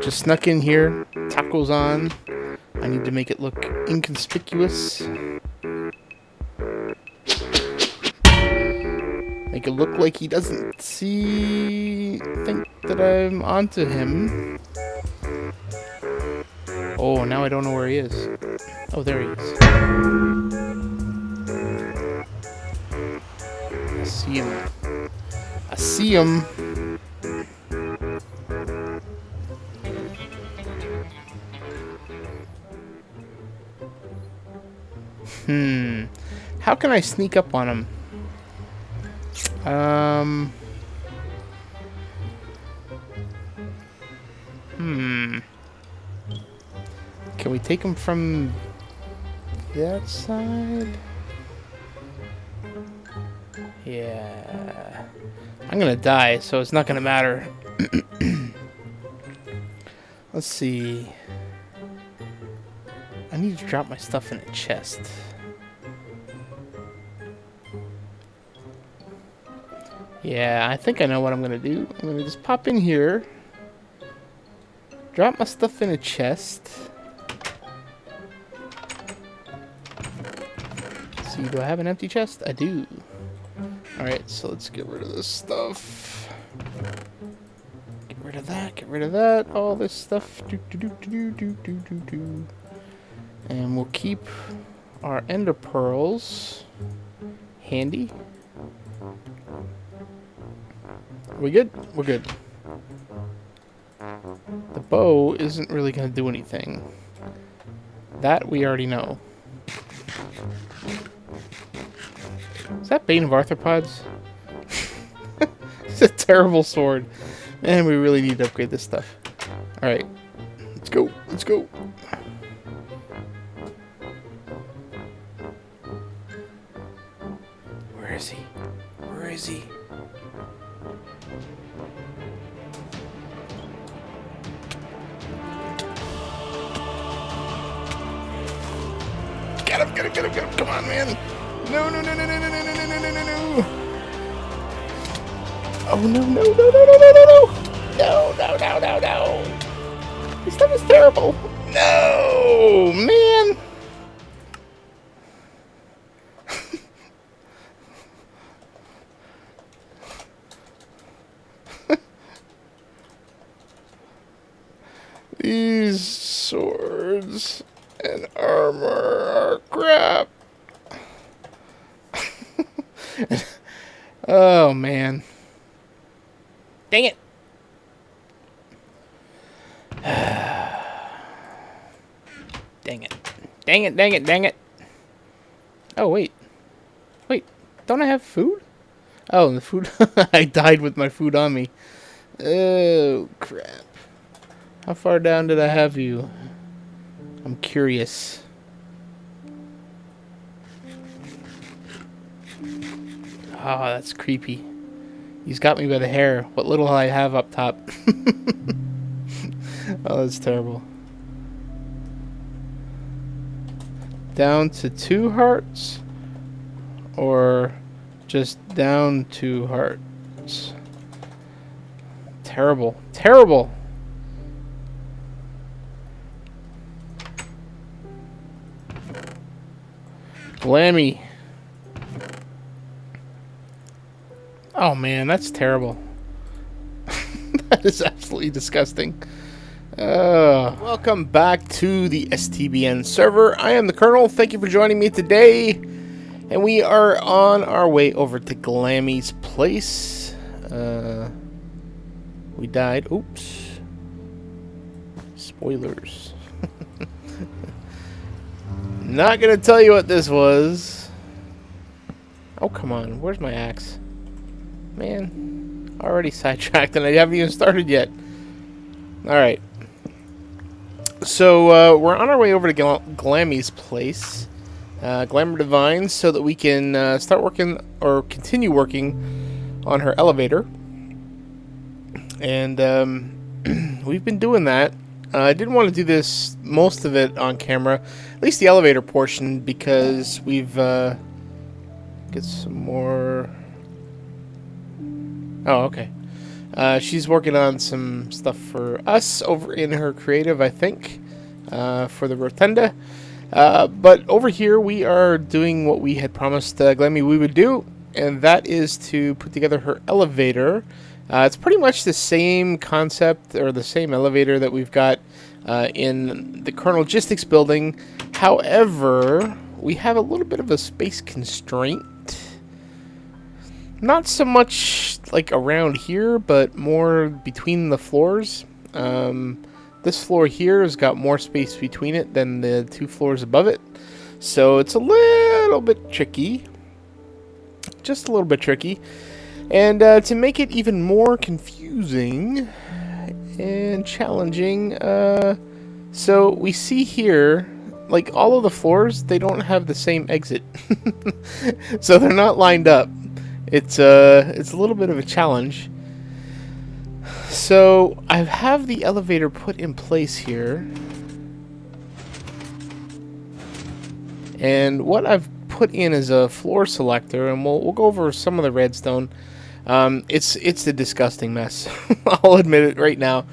Just snuck in here. Tacos on. I need to make it look inconspicuous. Make it look like he doesn't think that I'm onto him. Oh, now I don't know where he is. Oh, there he is. I see him. I see him. How can I sneak up on him? Can we take him from that side? Yeah. I'm gonna die, so it's not gonna matter. Let's see. I need to drop my stuff in a chest. Yeah, I think I know what I'm gonna do. I'm gonna just pop in here. Drop my stuff in a chest. See, do I have an empty chest? I do. Alright, so let's get rid of this stuff. Get rid of that, get rid of that. All this stuff. And we'll keep our ender pearls handy. We good? We're good. The bow isn't really going to do anything. That we already know. Is that Bane of Arthropods? It's a terrible sword. Man, we really need to upgrade this stuff. Alright. Let's go. Let's go. Where is he? Where is he? Get him, get him, get him, get him. Come on, man. No, no, no, no, no, no, no, no, no, no, no, no. Oh, no, no, no, no, no, no, no, no. No, no, no, no, no. This stuff is terrible. No, man. These swords and armor are crap. Oh, man. Dang it. Dang it. Dang it, dang it, dang it. Oh, wait. Wait, don't I have food? Oh, the food. I died with my food on me. Oh, crap. How far down did I have you? I'm curious. Oh, that's creepy. He's got me by the hair. What little I have up top. Oh, that's terrible. Down to 2 hearts? Or just down 2 hearts? Terrible. Terrible! Glammie. Oh man, that's terrible. That is absolutely disgusting. Welcome back to the STBN server. I am the Colonel. Thank you for joining me today. And we are on our way over to Glammie's place. We died. Oops. Spoilers. Not gonna tell you what this was. Oh, come on. Where's my axe? Man, already sidetracked and I haven't even started yet. Alright. So, we're on our way over to Glammie's place. Glamour Divine, so that we can start working, or continue working, on her elevator. And, we've been doing that. I didn't want to do this, most of it, on camera. At least the elevator portion, because we've, get some more... Oh, okay. She's working on some stuff for us over in her creative, I think, for the Rotunda. But over here, we are doing what we had promised Glammie we would do, and that is to put together her elevator. It's pretty much the same concept, or the same elevator that we've got in the Kernel Logistics building. However, we have a little bit of a space constraint. Not so much like around here, but more between the floors. This floor here has got more space between it than the 2 floors above it. So it's a little bit tricky. Just a little bit tricky. And to make it even more confusing and challenging, so we see here, like all of the floors, they don't have the same exit. So they're not lined up. It's a little bit of a challenge. So I have the elevator put in place here, and what I've put in is a floor selector, and we'll go over some of the redstone. It's a disgusting mess. I'll admit it right now.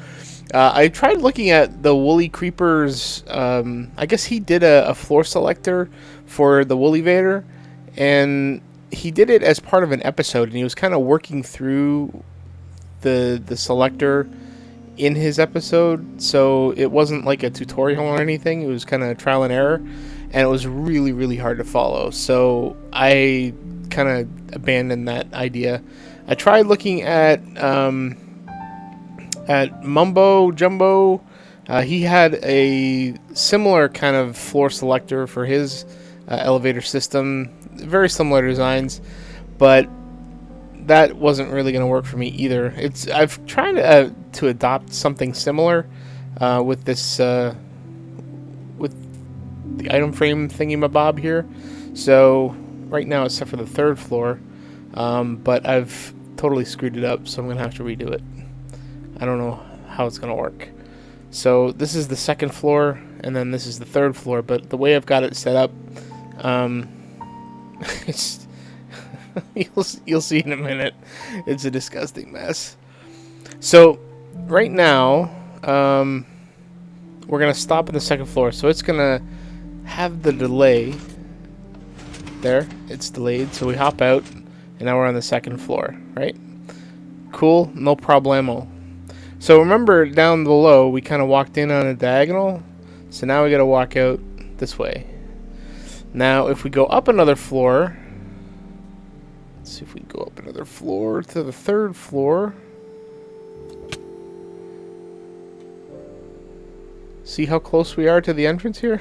I tried looking at the Woolly Creeper's. I guess he did a floor selector for the Woollyvator, and he did it as part of an episode, and he was kind of working through the selector in his episode, so it wasn't like a tutorial or anything. It was kind of trial and error, and it was really hard to follow, so I kind of abandoned that idea. I tried looking at Mumbo Jumbo. He had a similar kind of floor selector for his elevator system, very similar designs, but that wasn't really going to work for me either. I've tried to adopt something similar with this with the item frame thingy-mabob here. So right now, except for the 3rd floor, but I've totally screwed it up, so I'm going to have to redo it. I don't know how it's going to work. So this is the 2nd floor, and then this is the 3rd floor, but the way I've got it set up, it's you'll see in a minute. It's a disgusting mess. So right now, we're gonna stop in the 2nd floor, so it's gonna have the delay there. It's delayed, so we hop out, and now we're on the 2nd floor, right? Cool, no problemo. So remember, down below we kind of walked in on a diagonal, so now we gotta walk out this way. Now if we go up another floor, let's see if we can go up another floor to the 3rd floor. See how close we are to the entrance here?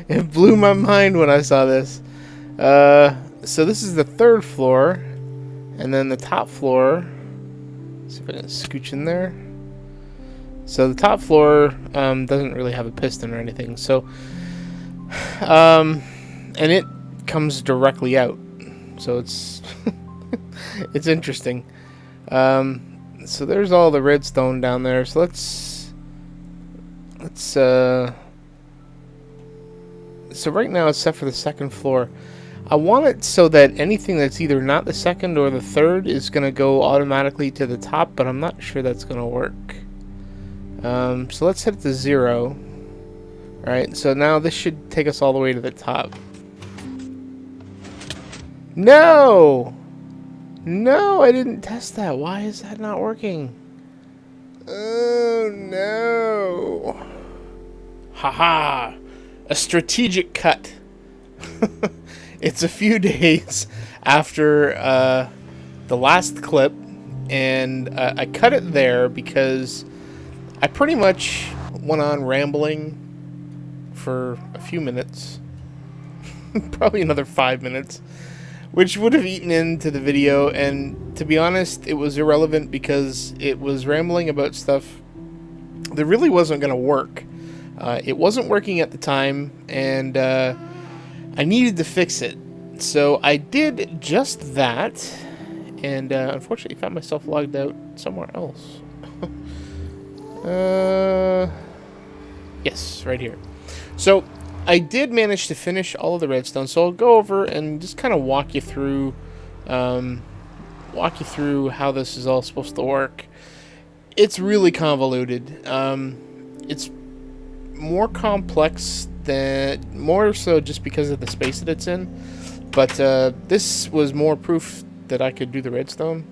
It blew my mind when I saw this. So this is the 3rd floor, and then the top floor. Let's see if I can scooch in there. So the top floor doesn't really have a piston or anything. So, and it comes directly out. So it's it's interesting. So there's all the redstone down there. So let's so right now, except for the 2nd floor, I want it so that anything that's either not the 2nd or the 3rd is going to go automatically to the top, but I'm not sure that's going to work. So let's set it to 0. Alright, so now this should take us all the way to the top. No! No, I didn't test that. Why is that not working? Oh, no. Haha. A strategic cut. It's a few days after the last clip, and I cut it there because I pretty much went on rambling for a few minutes. Probably another 5 minutes. Which would have eaten into the video, and to be honest, it was irrelevant because it was rambling about stuff that really wasn't going to work. It wasn't working at the time, and I needed to fix it. So I did just that, and unfortunately found myself logged out somewhere else. Yes, right here. So I did manage to finish all of the redstone, so I'll go over and just kind of walk you through walk you through how this is all supposed to work. It's really convoluted. It's more complex more so just because of the space that it's in. But this was more proof that I could do the redstone.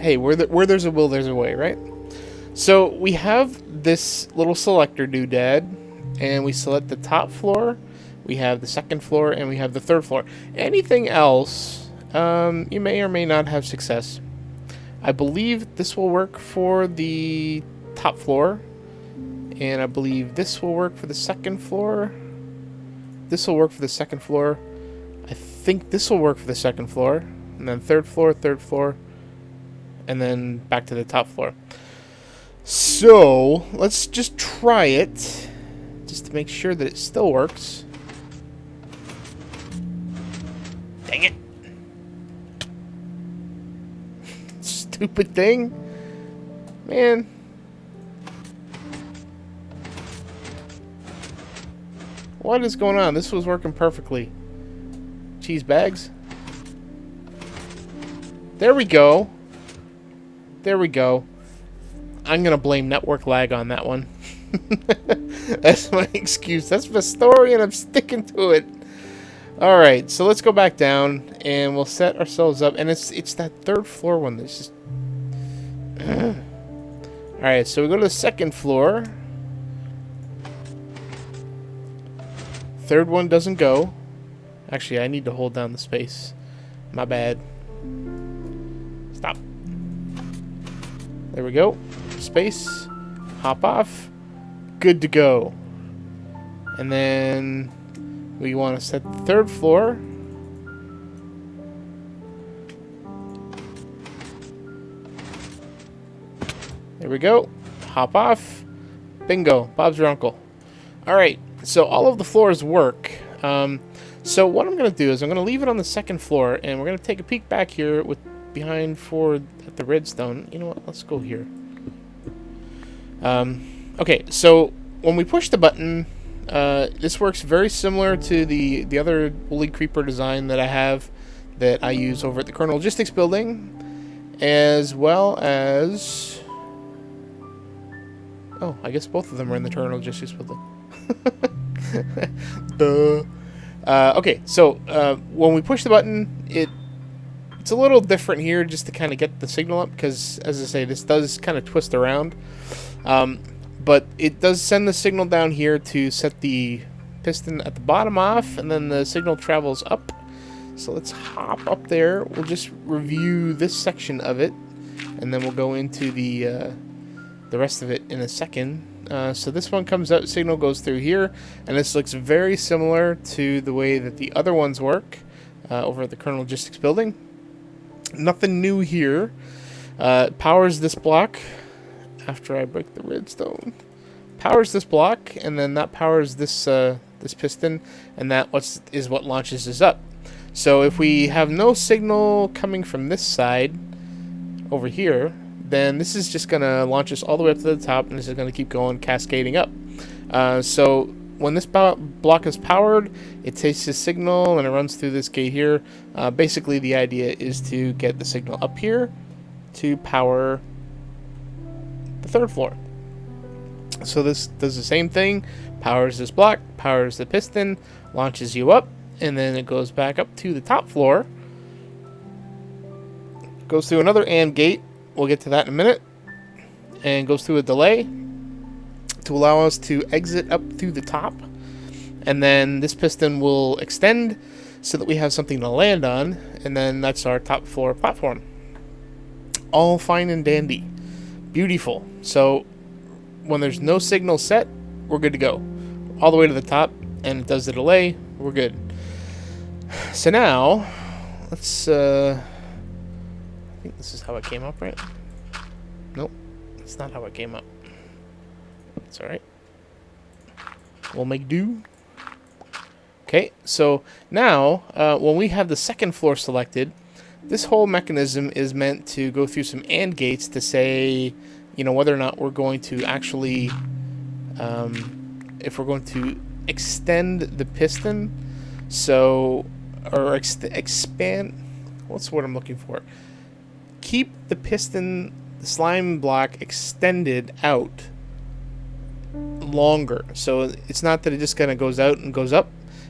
Hey, where there's a will, there's a way, right? So we have this little selector doodad, and we select the top floor, we have the second floor, and we have the third floor. Anything else, you may or may not have success. I believe this will work for the top floor, and I believe this will work for the second floor. This will work for the second floor. I think this will work for the second floor, and then third floor, and then back to the top floor. So let's just try it, just to make sure that it still works. Dang it. Stupid thing. Man. What is going on? This was working perfectly. Cheese bags. There we go. There we go. I'm going to blame network lag on that one. That's my excuse. That's my story, and I'm sticking to it. Alright, so let's go back down, and we'll set ourselves up. And it's that third floor one that's just... Alright, so we go to the second floor. Third one doesn't go. Actually, I need to hold down the space. My bad. Stop. There we go. Space. Hop off. Good to go. And then we want to set the third floor. There we go. Hop off. Bingo. Bob's your uncle. Alright. So all of the floors work. So what I'm going to do is I'm going to leave it on the second floor, and we're going to take a peek back here with behind forward at the redstone. You know what? Let's go here. Okay, so when we push the button, this works very similar to the other woolly creeper design that I have that I use over at the Kernel Logistics building, as well as... Oh, I guess both of them are in the Kernel Logistics building. Duh. Okay, so when we push the button, it's a little different here just to kind of get the signal up, because, as I say, this does kind of twist around. But it does send the signal down here to set the piston at the bottom off, and then the signal travels up. So let's hop up there. We'll just review this section of it, and then we'll go into the rest of it in a second. So this one comes out, signal goes through here, and this looks very similar to the way that the other ones work over at the Kernel Logistics building. Nothing new here. Powers this block after I break the redstone. Powers this block, and then that powers this this piston, and that is what launches this up. So if we have no signal coming from this side over here, then this is just going to launch us all the way up to the top, and this is going to keep going, cascading up. So when this block is powered, it takes the signal and it runs through this gate here. Basically, the idea is to get the signal up here to power the third floor. So this does the same thing, powers this block, powers the piston, launches you up, and then it goes back up to the top floor. Goes through another AND gate. We'll get to that in a minute. And goes through a delay to allow us to exit up through the top. And then this piston will extend so that we have something to land on. And then that's our top floor platform. All fine and dandy. Beautiful. So when there's no signal set, we're good to go. All the way to the top, and it does the delay. We're good. So now, let's... I think this is how it came up, right? Nope. It's not how it came up. It's alright. We'll make do. Okay, so now, when we have the second floor selected, this whole mechanism is meant to go through some AND gates to say, you know, whether or not we're going to actually, if we're going to extend the piston. So or expand. What's the word I'm looking for? Keep the piston, the slime block extended out longer. So it's not that it just kind of goes out and goes up.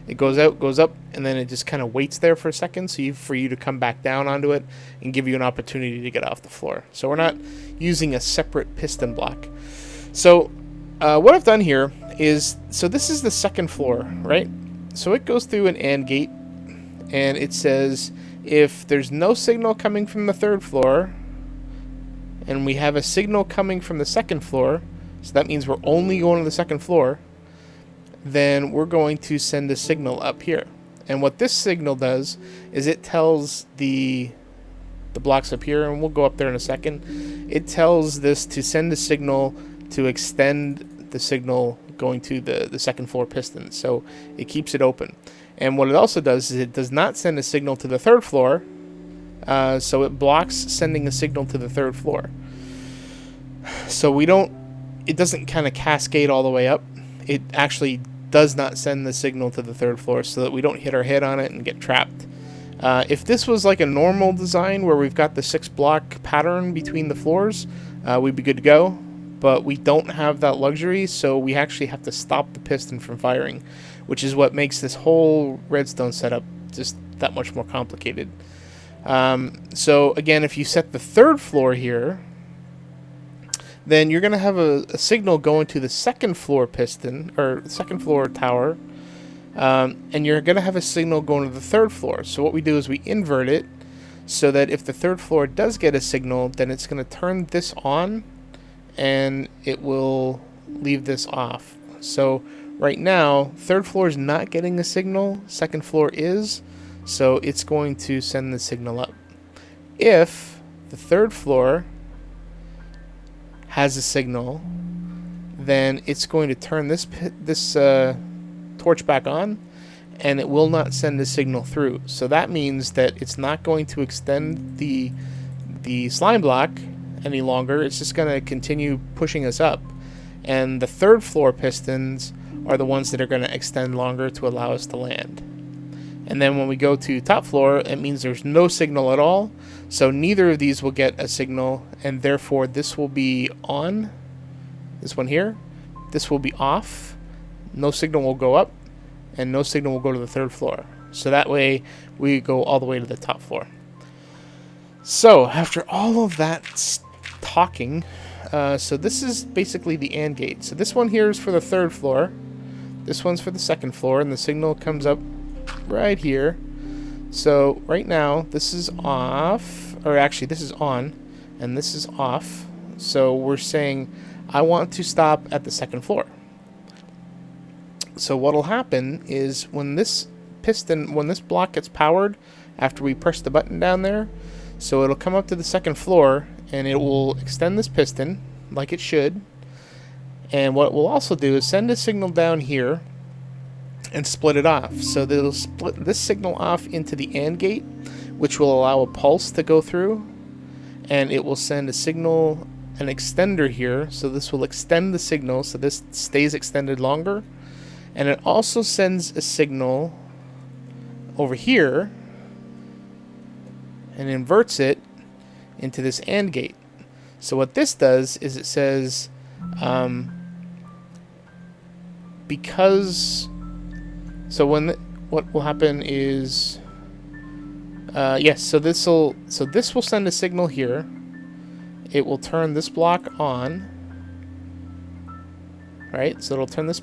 It goes out, goes up, and then it just kind of waits there for a second for you to come back down onto it and give you an opportunity to get off the floor. So we're not using a separate piston block. So what I've done here is, so this is the second floor, right? So it goes through an AND gate, and it says if there's no signal coming from the third floor, and we have a signal coming from the second floor, so that means we're only going to the second floor, then we're going to send a signal up here. And what this signal does is it tells the blocks up here, and we'll go up there in a second, it tells this to send a signal to extend the signal going to the second floor piston. So it keeps it open. And what it also does is it does not send a signal to the third floor, so it blocks sending a signal to the third floor. So it doesn't kind of cascade all the way up. It actually does not send the signal to the third floor so that we don't hit our head on it and get trapped. If this was like a normal design where we've got the 6-block pattern between the floors, we'd be good to go. But we don't have that luxury, so we actually have to stop the piston from firing, which is what makes this whole redstone setup just that much more complicated. So again, if you set the third floor here, then you're going to have a signal going to the second floor piston, or second floor tower, and you're going to have a signal going to the third floor. So what we do is we invert it so that if the third floor does get a signal, then it's going to turn this on, and it will leave this off. So right now, third floor is not getting a signal, second floor is, so it's going to send the signal up. If the third floor has a signal, then it's going to turn this torch back on, and it will not send a signal through. So that means that it's not going to extend the slime block any longer. It's just going to continue pushing us up, and the third floor pistons are the ones that are going to extend longer to allow us to land. And then when we go to top floor, it means there's no signal at all, so neither of these will get a signal, and therefore this will be on, this one here, this will be off, no signal will go up, and no signal will go to the third floor. So that way we go all the way to the top floor. So after all of that talking, so this is basically the AND gate. So this one here is for the third floor, this one's for the second floor, and the signal comes up right here. So right now this is off, or actually this is on, and this is off. So we're saying I want to stop at the second floor. So what'll happen is when this block gets powered after we press the button down there, so it'll come up to the second floor and it will extend this piston like it should. And what it will also do is send a signal down here and split it off. So they'll split this signal off into the AND gate, which will allow a pulse to go through, and it will send a signal, an extender here, so this will extend the signal so this stays extended longer, and it also sends a signal over here and inverts it into this AND gate. So what this does is it says because so what will happen is yes, so this will send a signal here. It will turn this block on, right? So it'll turn this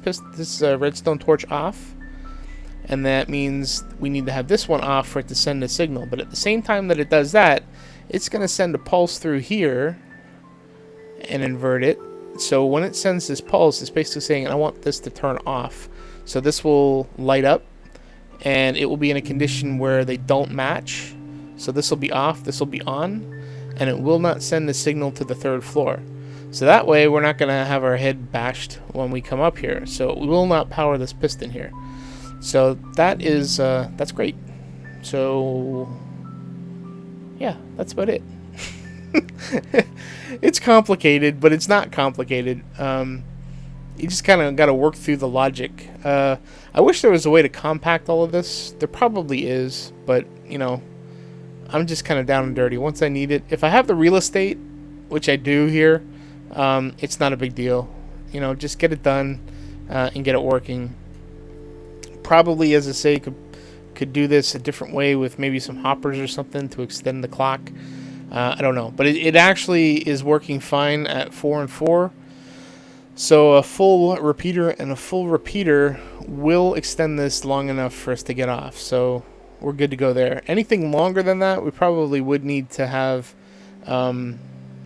redstone torch off, and that means we need to have this one off for it to send a signal. But at the same time that it does that, it's going to send a pulse through here and invert it. So when it sends this pulse, it's basically saying I want this to turn off. So this will light up, and it will be in a condition where they don't match. So this will be off, this will be on, and it will not send the signal to the third floor. So that way we're not going to have our head bashed when we come up here. So we will not power this piston here. So that is that's great. So yeah, that's about it. It's complicated, but it's not complicated. you just kind of got to work through the logic. I wish there was a way to compact all of this. There probably is, but you know, I'm just kind of down and dirty. Once I need it, if I have the real estate, which I do here, it's not a big deal. You know, just get it done and get it working. Probably, as I say, could do this a different way with maybe some hoppers or something to extend the clock. I don't know, but it actually is working fine at 4 and 4. So a full repeater and a full repeater will extend this long enough for us to get off. So we're good to go there. Anything longer than that, we probably would need to have some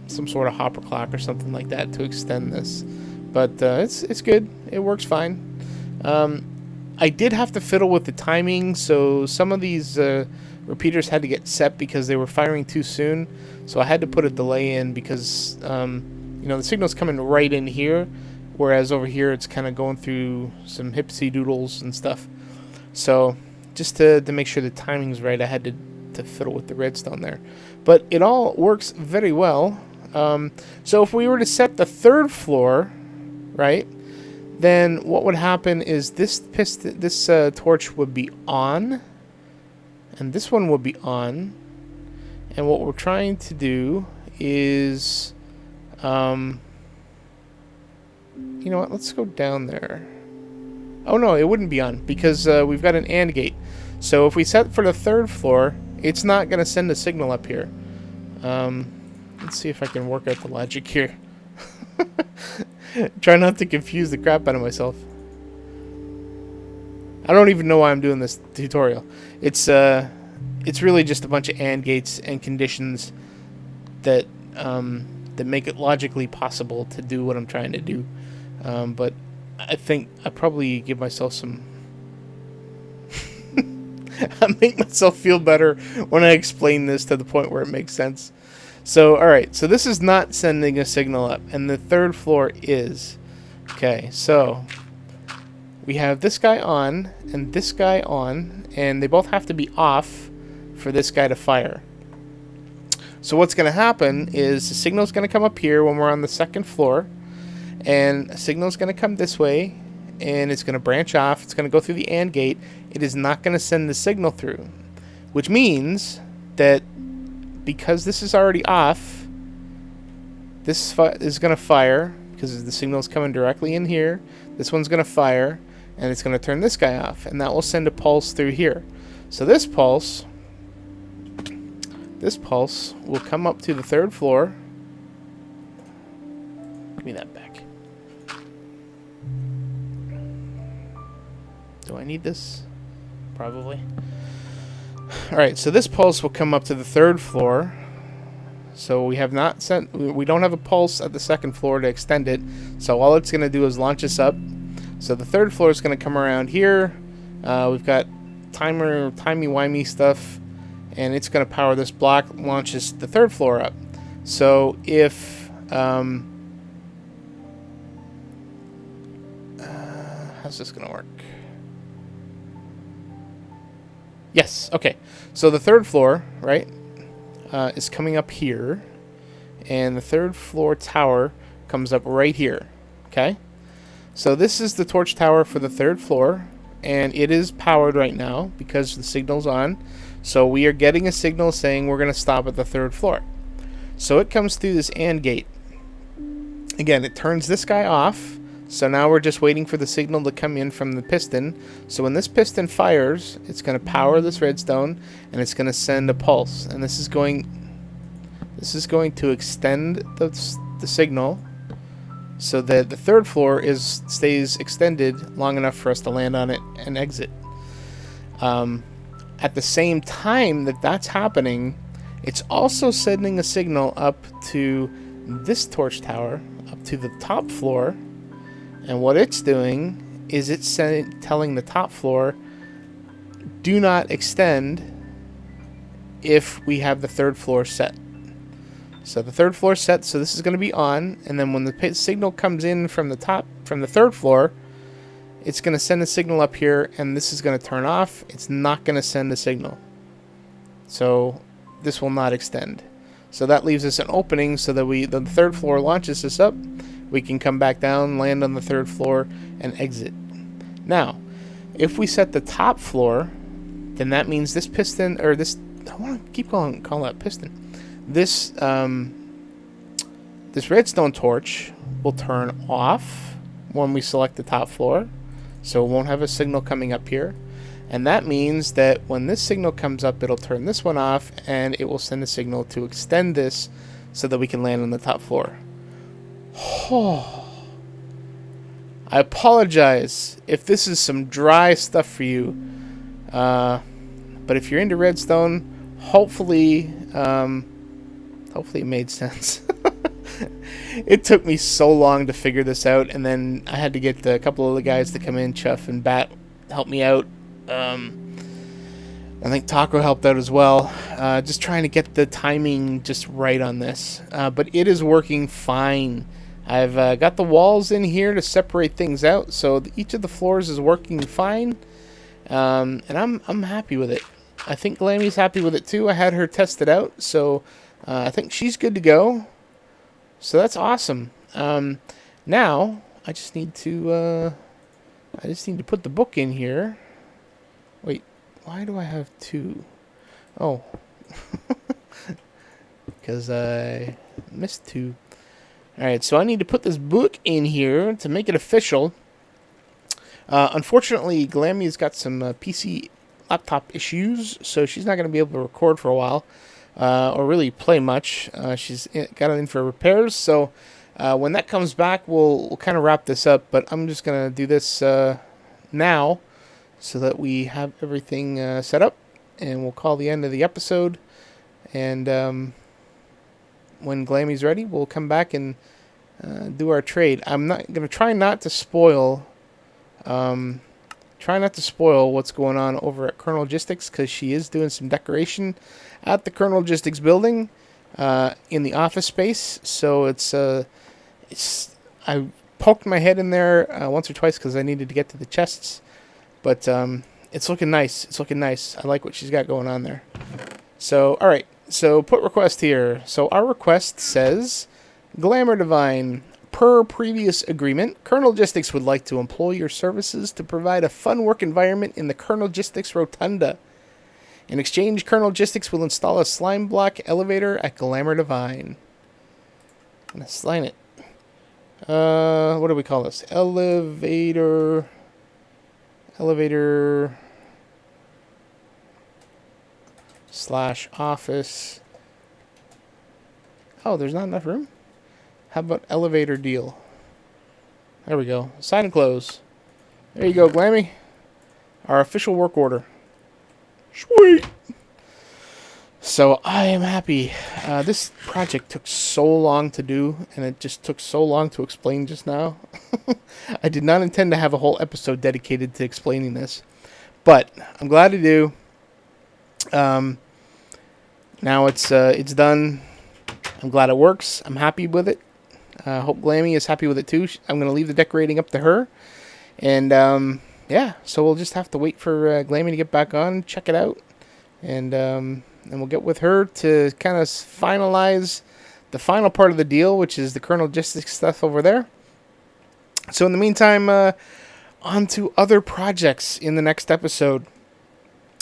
sort of hopper clock or something like that to extend this. But it's good. It works fine. I did have to fiddle with the timing, so some of these repeaters had to get set because they were firing too soon. So I had to put a delay in because you know, the signal's coming right in here, whereas over here it's kind of going through some hipsy doodles and stuff. So just to make sure the timing's right, I had to fiddle with the redstone there. But it all works very well. So if we were to set the third floor, right, then what would happen is this torch would be on, and this one would be on. And what we're trying to do is, you know what? Let's go down there. Oh no, it wouldn't be on because we've got an AND gate. So if we set for the third floor, it's not going to send a signal up here. Let's see if I can work out the logic here. Try not to confuse the crap out of myself. I don't even know why I'm doing this tutorial. It's really just a bunch of AND gates and conditions that that make it logically possible to do what I'm trying to do. But I think I probably give myself some... I make myself feel better when I explain this to the point where it makes sense. So, alright, so this is not sending a signal up, and the third floor is. Okay, so we have this guy on, and this guy on, and they both have to be off for this guy to fire. So what's going to happen is the signal's going to come up here when we're on the second floor, and a signal's going to come this way, and it's going to branch off. It's going to go through the AND gate. It is not going to send the signal through, which means that because this is already off, this is going to fire because the signal is coming directly in here. This one's going to fire, and it's going to turn this guy off, and that will send a pulse through here. So this pulse will come up to the third floor. Give me that back. Do I need this? Probably. Alright, so this pulse will come up to the third floor. So we don't have a pulse at the second floor to extend it. So all it's going to do is launch us up. So the third floor is going to come around here. We've got timey-wimey stuff, and it's going to power this block, launches the third floor up. So if how's this going to work? Yes, okay. So the third floor, right, is coming up here, and the third floor tower comes up right here, okay? So this is the torch tower for the third floor, and it is powered right now because the signal's on. So we are getting a signal saying we're going to stop at the third floor. So it comes through this AND gate. Again, it turns this guy off. So now we're just waiting for the signal to come in from the piston. So when this piston fires, it's going to power this redstone, and it's going to send a pulse. And this is going to extend the signal so that the third floor stays extended long enough for us to land on it and exit. At the same time that's happening, it's also sending a signal up to this torch tower, up to the top floor. And what it's doing is it's telling the top floor, do not extend if we have the third floor set. So the third floor set, so this is going to be on, and then when the signal comes in from the third floor, it's going to send a signal up here, and this is going to turn off. It's not going to send a signal. So this will not extend. So that leaves us an opening so that the third floor launches us up. we can come back down, land on the 3rd floor, and exit. Now, if we set the top floor, then that means this piston, or this, I want to keep calling that piston. This, this redstone torch will turn off when we select the top floor, so it won't have a signal coming up here. And that means that when this signal comes up, it'll turn this one off, and it will send a signal to extend this so that we can land on the top floor. Oh. I apologize if this is some dry stuff for you, but if you're into redstone, hopefully it made sense. It took me so long to figure this out, and then I had to get a couple of the guys to come in, Chuff and Bat, help me out. I think Taco helped out as well, just trying to get the timing just right on this, but it is working fine. I've got the walls in here to separate things out, so each of the floors is working fine, and I'm happy with it. I think Glammie's happy with it too. I had her test it out, so I think she's good to go. So that's awesome. Now I just need to put the book in here. Wait, why do I have 2? Oh, because I missed 2. Alright, so I need to put this book in here to make it official. Unfortunately, Glammie's got some PC laptop issues, so she's not going to be able to record for a while, or really play much. She's got it in for repairs, so when that comes back, we'll kind of wrap this up, but I'm just going to do this now so that we have everything set up, and we'll call the end of the episode, and when Glammie's ready, we'll come back and do our trade. I'm not going to try not to spoil what's going on over at Kernel Logistics, because she is doing some decoration at the Kernel Logistics building in the office space. So I poked my head in there once or twice because I needed to get to the chests, but it's looking nice. It's looking nice. I like what she's got going on there. So all right. So put request here. So our request says, Glamour Divine, per previous agreement, Kernel Logistics would like to employ your services to provide a fun work environment in the Kernel Logistics Rotunda. In exchange, Kernel Logistics will install a slime block elevator at Glamour Divine. I'm going to slime it. What do we call this? Elevator / office. Oh, there's not enough room? How about elevator deal? There we go. Sign and close. There you go, Glammie. Our official work order. Sweet! So, I am happy. This project took so long to do, and it just took so long to explain just now. I did not intend to have a whole episode dedicated to explaining this, but I'm glad to do. Now it's done. I'm glad it works. I'm happy with it. Hope Glammie is happy with it too. I'm going to leave the decorating up to her. And yeah, so we'll just have to wait for Glammie to get back on, check it out. And we'll get with her to kind of finalize the final part of the deal, which is the Kernel Logistics stuff over there. So in the meantime, on to other projects in the next episode.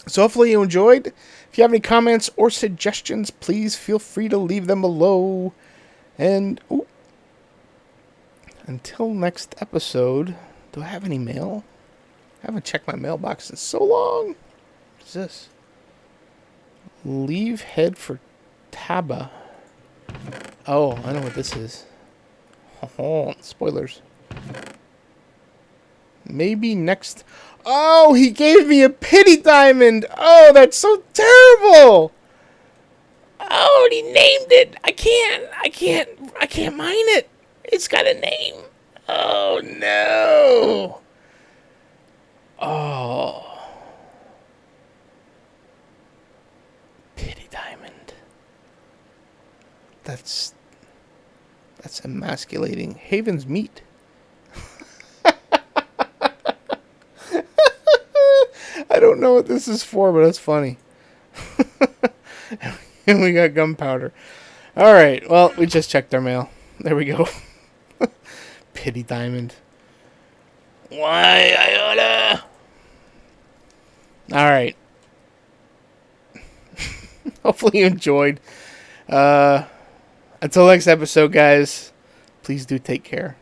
So hopefully you enjoyed. If you have any comments or suggestions, please feel free to leave them below. And until next episode, do I have any mail? I haven't checked my mailbox in so long. What is this? Leave head for Taba. Oh, I know what this is. Oh, spoilers. Maybe next... Oh, he gave me a pity diamond. Oh, that's so terrible. Oh, and he named it. I can't mine it. It's got a name. Oh, no. Oh. Pity diamond. That's emasculating. Haven's meat. I don't know what this is for, but that's funny. And we got gunpowder. Alright, well, we just checked our mail. There we go. Pity diamond. Why, Iota? Alright. Hopefully you enjoyed. Until next episode, guys, please do take care.